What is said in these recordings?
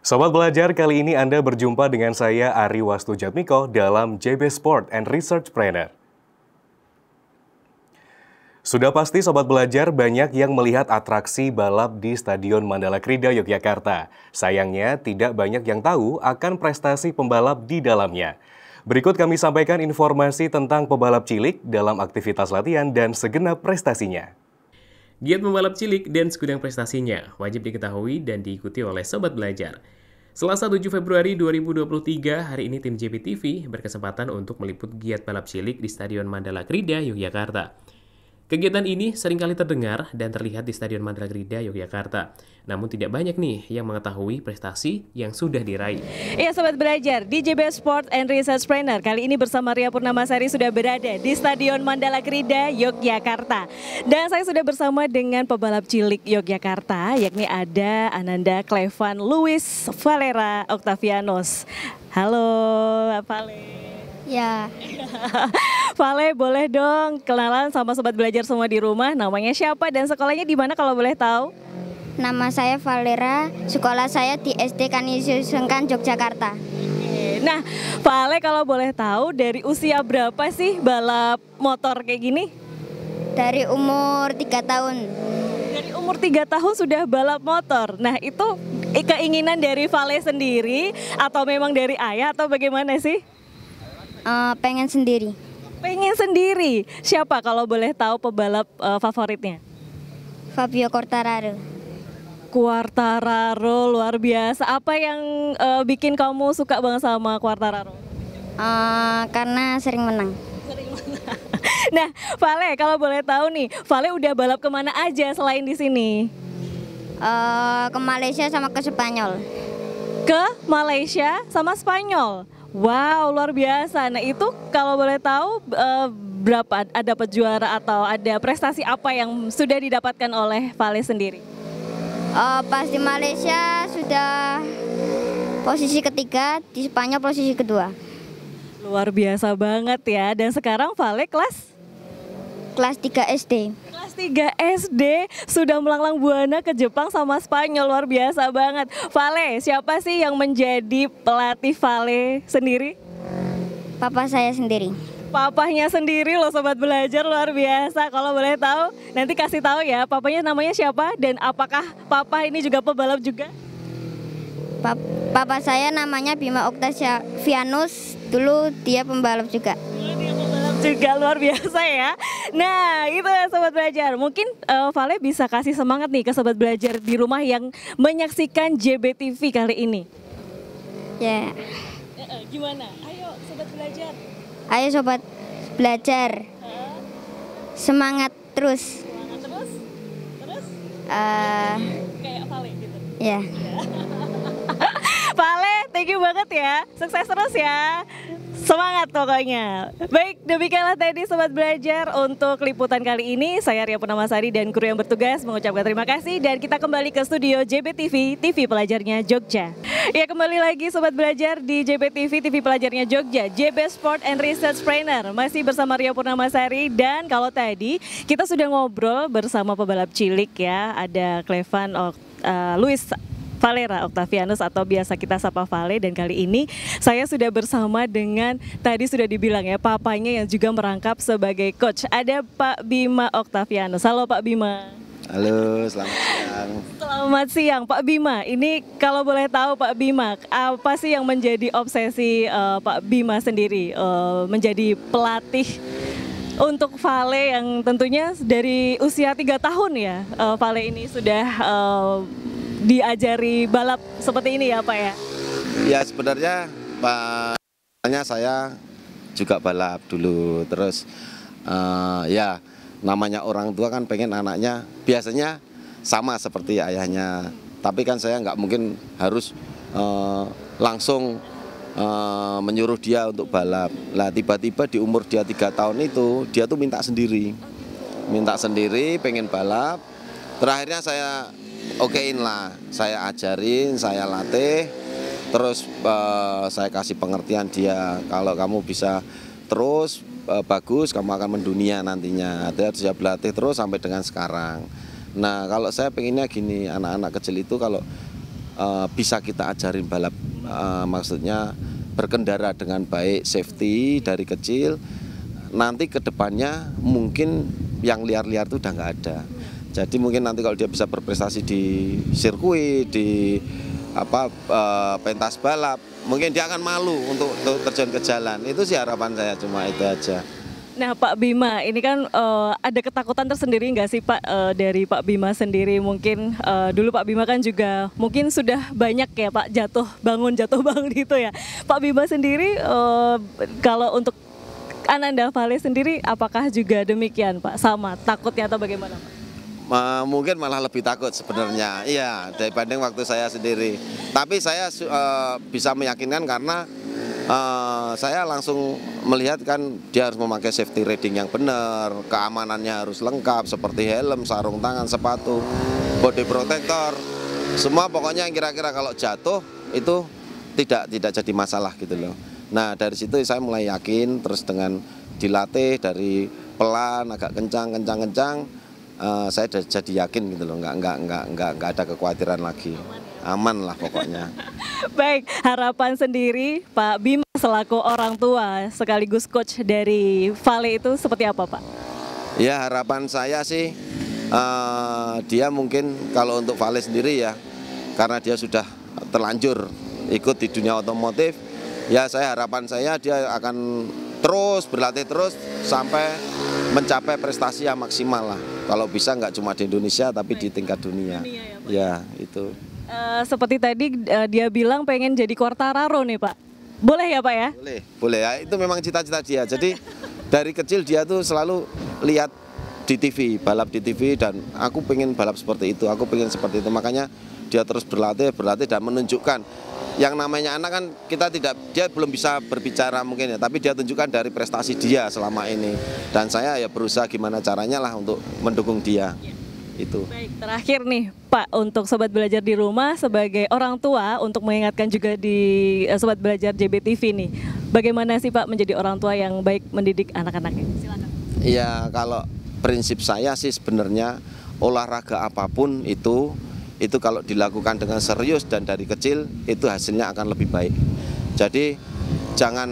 Sobat Belajar, kali ini Anda berjumpa dengan saya Ari Wastujatmiko dalam JB Sport and Research Planner. Sudah pasti Sobat Belajar banyak yang melihat atraksi balap di Stadion Mandala Krida, Yogyakarta. Sayangnya tidak banyak yang tahu akan prestasi pembalap di dalamnya. Berikut kami sampaikan informasi tentang pebalap cilik dalam aktivitas latihan dan segenap prestasinya. Giat pembalap cilik dan segudang prestasinya wajib diketahui dan diikuti oleh Sobat Belajar. Selasa 7 Februari 2023, hari ini tim JBTV berkesempatan untuk meliput giat balap cilik di Stadion Mandala Krida, Yogyakarta. Kegiatan ini seringkali terdengar dan terlihat di Stadion Mandala Krida, Yogyakarta. Namun tidak banyak nih yang mengetahui prestasi yang sudah diraih. Ya Sobat Belajar, di JB Sport and Research Planner kali ini bersama Ria Purnamasari sudah berada di Stadion Mandala Krida, Yogyakarta. Dan saya sudah bersama dengan pebalap cilik Yogyakarta, yakni ada Ananda Clevan Luis Valera Octavianus. Halo, Vale. Ya, Vale, boleh dong kenalan sama Sobat Belajar semua di rumah, namanya siapa dan sekolahnya di mana kalau boleh tahu? nama saya Valera, sekolah saya di SD Kanisusungan, Yogyakarta. Nah, Vale kalau boleh tahu dari usia berapa sih balap motor kayak gini? Dari umur 3 tahun. Dari umur 3 tahun sudah balap motor. Nah, itu keinginan dari Vale sendiri atau memang dari ayah atau bagaimana sih? Pengen sendiri. Pengen sendiri. Siapa kalau boleh tahu pebalap favoritnya? Fabio Quartararo. Quartararo, luar biasa. Apa yang bikin kamu suka banget sama Quartararo? Karena sering menang. Nah, Vale kalau boleh tahu nih, Vale udah balap kemana aja selain di sini? Ke Malaysia sama ke Spanyol. Ke Malaysia sama Spanyol. Wow, luar biasa. Nah, itu kalau boleh tahu berapa ada dapat juara atau ada prestasi apa yang sudah didapatkan oleh Vale sendiri? Pas di Malaysia sudah posisi ketiga, di Spanyol posisi kedua. Luar biasa banget ya. Dan sekarang Vale kelas 3 SD. Kelas 3 SD sudah melanglang buana ke Jepang sama Spanyol, luar biasa banget. Vale, siapa sih yang menjadi pelatih Vale sendiri? Papa saya sendiri. Papahnya sendiri loh Sobat Belajar, luar biasa. Kalau boleh tahu, nanti kasih tahu ya, papanya namanya siapa dan apakah papa ini juga pebalap juga? Papa saya namanya Bima Octavianus, dulu dia pembalap juga. Juga luar biasa ya. Nah itu ya Sobat Belajar. Mungkin Vale bisa kasih semangat nih ke Sobat Belajar di rumah yang menyaksikan JBTV kali ini. Ya. Gimana? Ayo Sobat Belajar. Ayo Sobat Belajar. Semangat terus. Semangat terus. Terus? Kayak Vale gitu. Ya. Vale, thank you banget ya. Sukses terus ya. Semangat pokoknya. Baik, demikianlah tadi Sobat Belajar untuk liputan kali ini. Saya Ria Purnamasari dan kru yang bertugas mengucapkan terima kasih. Dan kita kembali ke studio JBTV, TV Pelajarnya Jogja. Ya, kembali lagi Sobat Belajar di JBTV, TV Pelajarnya Jogja, JB Sport and Research Planner. Masih bersama Ria Purnamasari. Dan kalau tadi kita sudah ngobrol bersama pebalap cilik ya. Ada Clevan Luis Valera Octavianus atau biasa kita sapa Vale, dan kali ini saya sudah bersama dengan, tadi sudah dibilang ya, papanya yang juga merangkap sebagai coach. Ada Pak Bima Octavianus. Halo Pak Bima. Halo, selamat siang. Selamat siang Pak Bima. Ini kalau boleh tahu Pak Bima, apa sih yang menjadi obsesi Pak Bima sendiri menjadi pelatih untuk Vale yang tentunya dari usia 3 tahun ya, Vale ini sudah diajari balap seperti ini ya Pak ya? Ya sebenarnya Pak, saya juga balap dulu, terus ya namanya orang tua kan pengen anaknya biasanya sama seperti ayahnya, tapi kan saya nggak mungkin harus langsung menyuruh dia untuk balap. Lah tiba-tiba di umur dia 3 tahun itu dia tuh minta sendiri pengen balap. Terakhirnya saya okein lah, saya ajarin, saya latih, terus saya kasih pengertian dia, kalau kamu bisa terus bagus, kamu akan mendunia nantinya. Dia harus berlatih terus sampai dengan sekarang. Nah kalau saya pengennya gini, anak-anak kecil itu kalau bisa kita ajarin balap, maksudnya berkendara dengan baik, safety dari kecil. Nanti ke depannya mungkin yang liar-liar itu udah nggak ada. Jadi mungkin nanti kalau dia bisa berprestasi di sirkuit, di pentas balap, mungkin dia akan malu untuk terjun ke jalan. Itu sih harapan saya, cuma itu aja. Nah Pak Bima, ini kan ada ketakutan tersendiri nggak sih Pak dari Pak Bima sendiri? Mungkin dulu Pak Bima kan juga mungkin sudah banyak ya Pak jatuh bangun gitu ya. Pak Bima sendiri kalau untuk Ananda Vale sendiri apakah juga demikian Pak? Sama takutnya atau bagaimana Pak? Mungkin malah lebih takut sebenarnya, iya, dibanding waktu saya sendiri. Tapi saya bisa meyakinkan karena saya langsung melihat kan dia harus memakai safety riding yang benar, keamanannya harus lengkap seperti helm, sarung tangan, sepatu, body protector, semua pokoknya yang kira-kira kalau jatuh itu tidak jadi masalah gitu loh. Nah dari situ saya mulai yakin, terus dengan dilatih dari pelan agak kencang, saya jadi yakin gitu loh, nggak ada kekhawatiran lagi, aman lah pokoknya. Baik, harapan sendiri Pak Bima selaku orang tua sekaligus coach dari Vale itu seperti apa Pak? Ya harapan saya sih dia mungkin kalau untuk Vale sendiri ya, karena dia sudah terlanjur ikut di dunia otomotif, ya harapan saya dia akan terus berlatih terus sampai mencapai prestasi yang maksimal lah. Kalau bisa nggak cuma di Indonesia tapi di tingkat dunia. Ya itu. Seperti tadi dia bilang pengen jadi Quartararo nih Pak. Boleh ya Pak ya? Boleh ya. Itu memang cita-cita dia. Jadi dari kecil dia tuh selalu lihat di TV, balap di TV, dan aku pengen balap seperti itu, aku pengen seperti itu. Makanya dia terus berlatih dan menunjukkan. Yang namanya anak kan dia belum bisa berbicara mungkin ya, tapi dia tunjukkan dari prestasi dia selama ini. Dan saya ya berusaha gimana caranya lah untuk mendukung dia. Itu. Baik, terakhir nih Pak, untuk Sobat Belajar di rumah sebagai orang tua, untuk mengingatkan juga di Sobat Belajar JBTV nih, bagaimana sih Pak menjadi orang tua yang baik mendidik anak-anaknya? Silakan. Iya, kalau prinsip saya sih sebenarnya olahraga apapun itu kalau dilakukan dengan serius dan dari kecil itu hasilnya akan lebih baik. Jadi jangan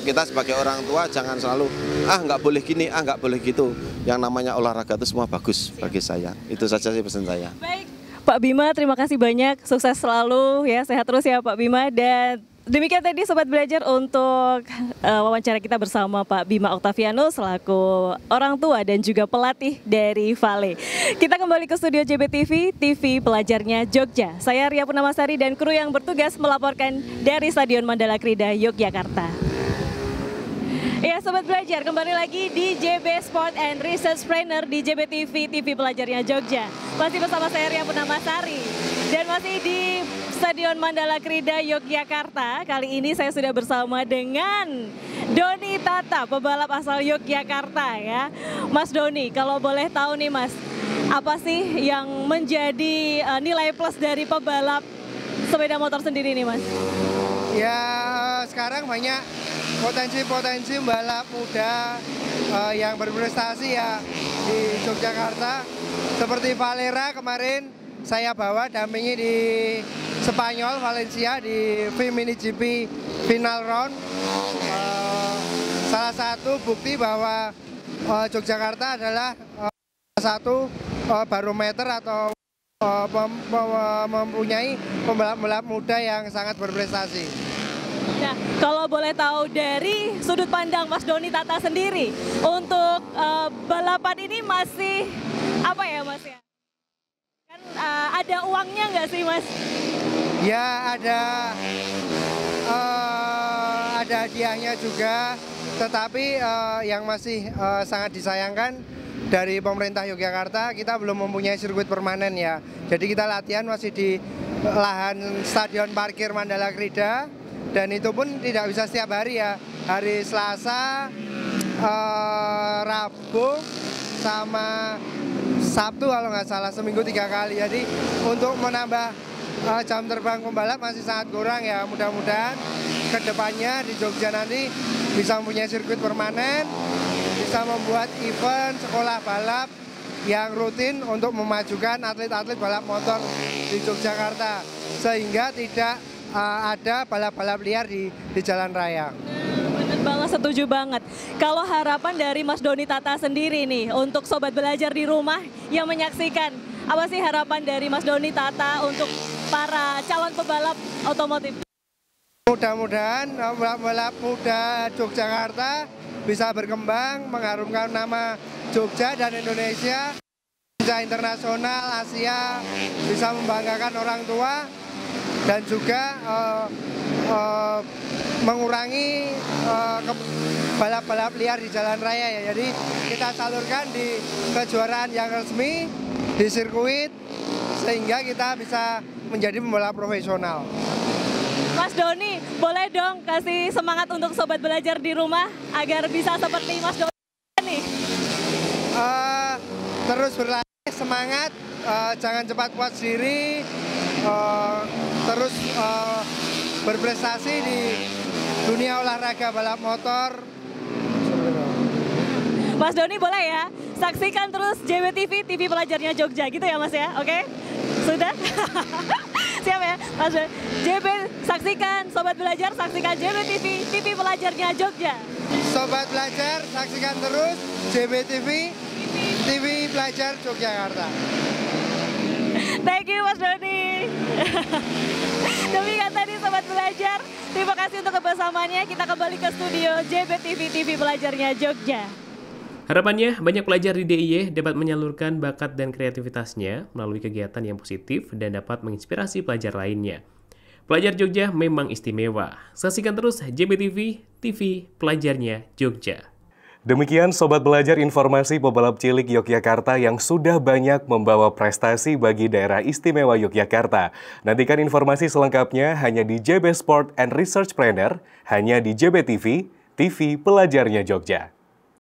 kita sebagai orang tua jangan selalu nggak boleh gini, nggak boleh gitu. Yang namanya olahraga itu semua bagus bagi saya. Itu saja sih pesan saya. Baik, Pak Bima, terima kasih banyak, sukses selalu ya, sehat terus ya Pak Bima. Dan demikian tadi Sobat Belajar untuk wawancara kita bersama Pak Bima Octaviano selaku orang tua dan juga pelatih dari Vale. Kita kembali ke studio JBTV, TV pelajarnya Jogja. Saya Ria Purnamasari dan kru yang bertugas melaporkan dari Stadion Mandala Krida, Yogyakarta. Ya Sobat Belajar, kembali lagi di JB Sport and Research Trainer di JBTV, TV pelajarnya Jogja. Masih bersama saya Ria Purnamasari dan masih di Stadion Mandala Krida, Yogyakarta. Kali ini saya sudah bersama dengan Doni Tata, pebalap asal Yogyakarta ya. Mas Doni, kalau boleh tahu nih Mas, apa sih yang menjadi nilai plus dari pebalap sepeda motor sendiri nih Mas? Ya sekarang banyak potensi balap muda yang berprestasi ya di Yogyakarta. Seperti Valera kemarin saya bawa dampingi di Spanyol, Valencia di Mini GP final round. Salah satu bukti bahwa Yogyakarta adalah satu barometer atau mempunyai pembalap-pembalap muda yang sangat berprestasi. Nah, kalau boleh tahu dari sudut pandang Mas Doni Tata sendiri, untuk balapan ini masih apa ya Mas ya? Kan ada uangnya nggak sih Mas? Ya ada hadiahnya juga, tetapi yang masih sangat disayangkan dari pemerintah Yogyakarta, kita belum mempunyai sirkuit permanen ya. Jadi kita latihan masih di lahan stadion parkir Mandala Krida. Dan itu pun tidak bisa setiap hari ya, hari Selasa, Rabu, sama Sabtu kalau nggak salah, seminggu 3 kali. Jadi untuk menambah jam terbang pembalap masih sangat kurang ya. Mudah-mudahan kedepannya di Jogja nanti bisa mempunyai sirkuit permanen, bisa membuat event sekolah balap yang rutin untuk memajukan atlet-atlet balap motor di Yogyakarta, sehingga tidak ada balap-balap liar di jalan raya. Bener banget, setuju banget. Kalau harapan dari Mas Doni Tata sendiri nih untuk Sobat Belajar di rumah yang menyaksikan, apa sih harapan dari Mas Doni Tata untuk para calon pebalap otomotif? Mudah-mudahan balap muda Yogyakarta bisa berkembang, mengharumkan nama Jogja dan Indonesia, kancah internasional, Asia, bisa membanggakan orang tua, dan juga mengurangi balap-balap liar di jalan raya ya. Jadi kita salurkan di kejuaraan yang resmi, di sirkuit, sehingga kita bisa menjadi pembalap profesional. Mas Doni, boleh dong kasih semangat untuk Sobat Belajar di rumah agar bisa seperti Mas Doni nih? Terus berlatih, semangat, jangan cepat puas diri, terus berprestasi di dunia olahraga balap motor. Mas Doni boleh ya, saksikan terus JBTV, TV Pelajarnya Jogja gitu ya Mas ya, oke? Sudah? Siap ya, Mas Doni. Saksikan Sobat Belajar, saksikan JBTV, TV Pelajarnya Jogja. Sobat Belajar, saksikan terus JBTV, TV Pelajar Yogyakarta. Thank you Mas Doni. Demikian tadi Sobat Belajar, terima kasih untuk kebersamaannya. Kita kembali ke studio JBTV, TV Pelajarnya Jogja. Harapannya, banyak pelajar di DIY dapat menyalurkan bakat dan kreativitasnya melalui kegiatan yang positif dan dapat menginspirasi pelajar lainnya. Pelajar Jogja memang istimewa. Saksikan terus JBTV, TV Pelajarnya Jogja. Demikian Sobat Belajar informasi pebalap cilik Yogyakarta yang sudah banyak membawa prestasi bagi daerah istimewa Yogyakarta. Nantikan informasi selengkapnya hanya di JB Sport and Research Planner, hanya di JBTV, TV Pelajarnya Jogja.